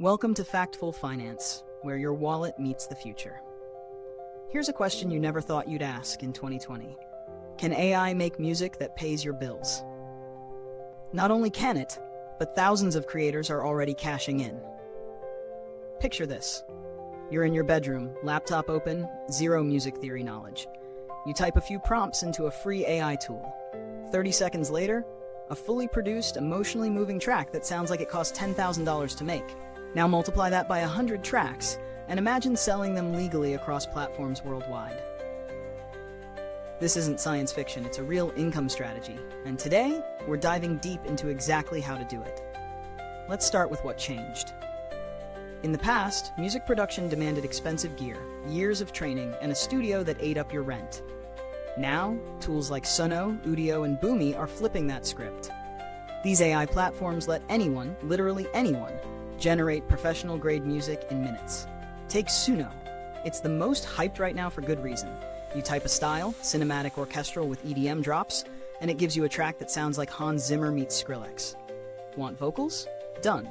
Welcome to Factful Finance, where your wallet meets the future. Here's a question you never thought you'd ask in 2020. Can AI make music that pays your bills? Not only can it, but thousands of creators are already cashing in. Picture this. You're in your bedroom, laptop open, zero music theory knowledge. You type a few prompts into a free AI tool. 30 seconds later, a fully produced, emotionally moving track that sounds like it cost $10,000 to make. Now multiply that by 100 tracks, and imagine selling them legally across platforms worldwide. This isn't science fiction, it's a real income strategy, and today, we're diving deep into exactly how to do it. Let's start with what changed. In the past, music production demanded expensive gear, years of training, and a studio that ate up your rent. Now, tools like Suno, Udio, and Boomi are flipping that script. These AI platforms let anyone, literally anyone, generate professional-grade music in minutes. Take Suno. It's the most hyped right now for good reason. You type a style, cinematic orchestral with EDM drops, and it gives you a track that sounds like Hans Zimmer meets Skrillex. Want vocals? Done.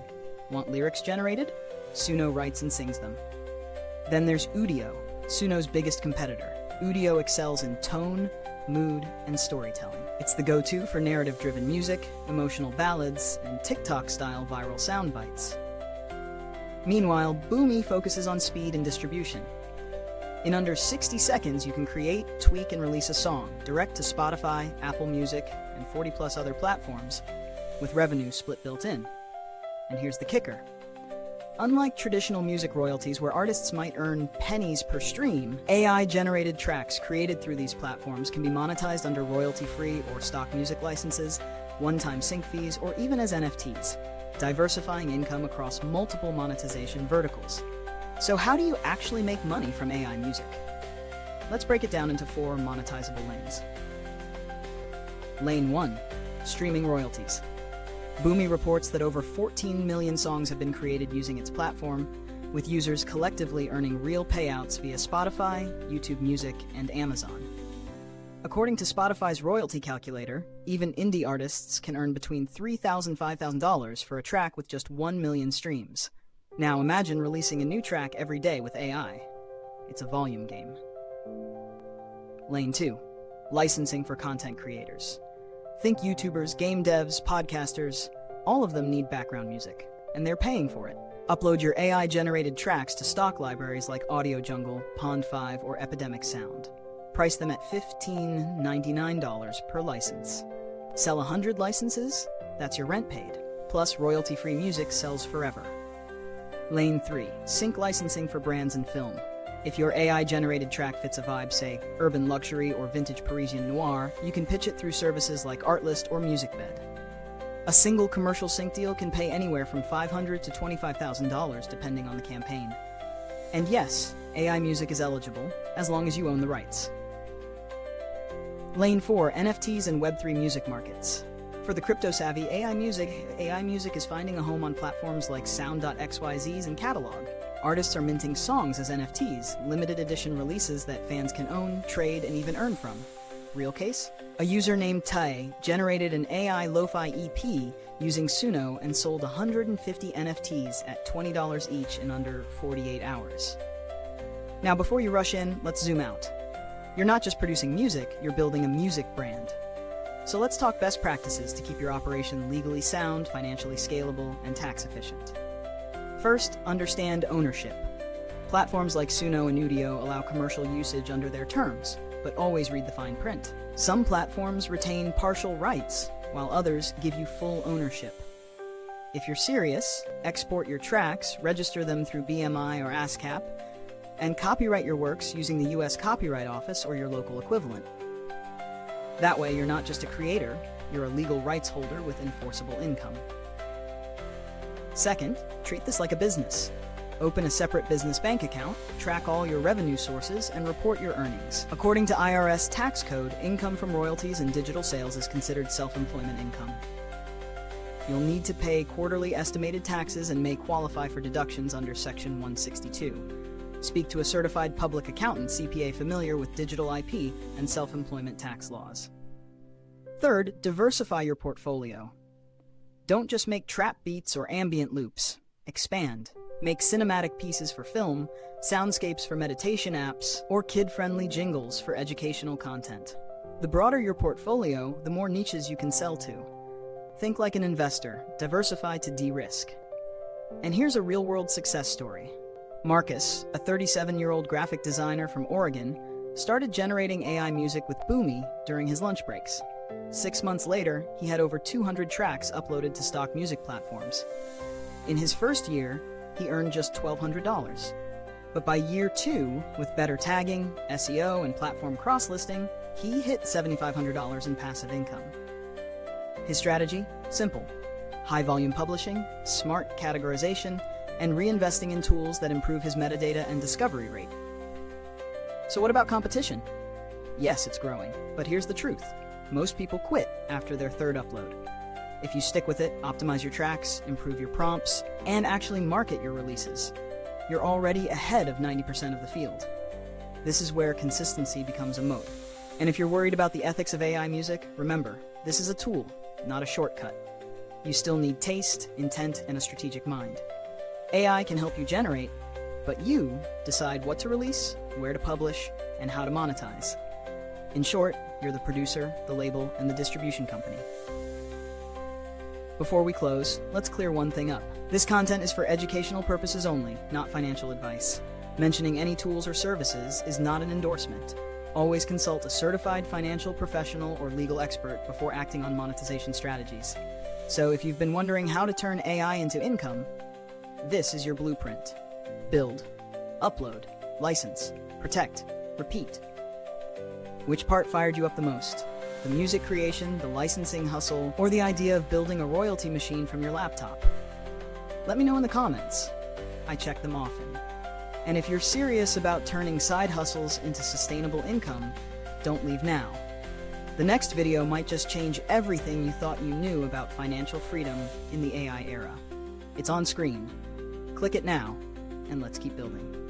Want lyrics generated? Suno writes and sings them. Then there's Udio, Suno's biggest competitor. Udio excels in tone, mood, and storytelling. It's the go-to for narrative-driven music, emotional ballads, and TikTok-style viral sound bites. Meanwhile, Boomi focuses on speed and distribution. In under 60 seconds, you can create, tweak, and release a song direct to Spotify, Apple Music, and 40+ other platforms, with revenue split built in. And here's the kicker. Unlike traditional music royalties where artists might earn pennies per stream, AI-generated tracks created through these platforms can be monetized under royalty-free or stock music licenses, one-time sync fees, or even as NFTs, diversifying income across multiple monetization verticals. So how do you actually make money from AI music? Let's break it down into 4 monetizable lanes. Lane 1, streaming royalties. Boomi reports that over 14 million songs have been created using its platform, with users collectively earning real payouts via Spotify, YouTube Music, and Amazon. According to Spotify's royalty calculator, even indie artists can earn between $3,000 and $5,000 for a track with just 1 million streams. Now imagine releasing a new track every day with AI. It's a volume game. Lane 2, licensing for content creators. Think YouTubers, game devs, podcasters, all of them need background music, and they're paying for it. Upload your AI-generated tracks to stock libraries like Audio Jungle, Pond5, or Epidemic Sound. Price them at $15.99 per license. Sell 100 licenses? That's your rent paid. Plus, royalty-free music sells forever. Lane 3, sync licensing for brands and film. If your AI-generated track fits a vibe, say, urban luxury or vintage Parisian noir, you can pitch it through services like Artlist or MusicBed. A single commercial sync deal can pay anywhere from $500 to $25,000 depending on the campaign. And yes, AI music is eligible, as long as you own the rights. Lane 4, NFTs and Web3 music markets. For the crypto-savvy, AI music is finding a home on platforms like Sound.xyz's and Catalog. Artists are minting songs as NFTs, limited edition releases that fans can own, trade, and even earn from. Real case? A user named Tai generated an AI lo-fi EP using Suno and sold 150 NFTs at $20 each in under 48 hours. Now before you rush in, let's zoom out. You're not just producing music, you're building a music brand. So let's talk best practices to keep your operation legally sound, financially scalable, and tax efficient. First, understand ownership. Platforms like Suno and Udio allow commercial usage under their terms, but always read the fine print. Some platforms retain partial rights, while others give you full ownership. If you're serious, export your tracks, register them through BMI or ASCAP, and copyright your works using the US Copyright Office or your local equivalent. That way, you're not just a creator, you're a legal rights holder with enforceable income. Second, treat this like a business. Open a separate business bank account, track all your revenue sources, and report your earnings. According to IRS tax code, income from royalties and digital sales is considered self-employment income. You'll need to pay quarterly estimated taxes and may qualify for deductions under Section 162. Speak to a certified public accountant (CPA) familiar with digital IP and self-employment tax laws. Third, diversify your portfolio. Don't just make trap beats or ambient loops. expand. Make cinematic pieces for film, soundscapes for meditation apps, or kid-friendly jingles for educational content. The broader your portfolio, the more niches you can sell to. Think like an investor, diversify to de-risk. And here's a real-world success story. Marcus, a 37-year-old graphic designer from Oregon, started generating AI music with Boomi during his lunch breaks. 6 months later, he had over 200 tracks uploaded to stock music platforms. In his first year, he earned just $1,200. But by year 2, with better tagging, SEO, and platform cross-listing, he hit $7,500 in passive income. His strategy? Simple. High-volume publishing, smart categorization, and reinvesting in tools that improve his metadata and discovery rate. So what about competition? Yes, it's growing, but here's the truth. Most people quit after their third upload. If you stick with it, optimize your tracks, improve your prompts, and actually market your releases, you're already ahead of 90% of the field. This is where consistency becomes a moat. And if you're worried about the ethics of AI music, remember, this is a tool, not a shortcut. You still need taste, intent, and a strategic mind. AI can help you generate, but you decide what to release, where to publish, and how to monetize. In short, you're the producer, the label, and the distribution company. Before we close, let's clear one thing up. This content is for educational purposes only, not financial advice. Mentioning any tools or services is not an endorsement. Always consult a certified financial professional or legal expert before acting on monetization strategies. So if you've been wondering how to turn AI into income, this is your blueprint. Build, upload, license, protect, repeat. Which part fired you up the most? The music creation, the licensing hustle, or the idea of building a royalty machine from your laptop? Let me know in the comments. I check them often. And if you're serious about turning side hustles into sustainable income, don't leave now. The next video might just change everything you thought you knew about financial freedom in the AI era. It's on screen. Click it now, and let's keep building.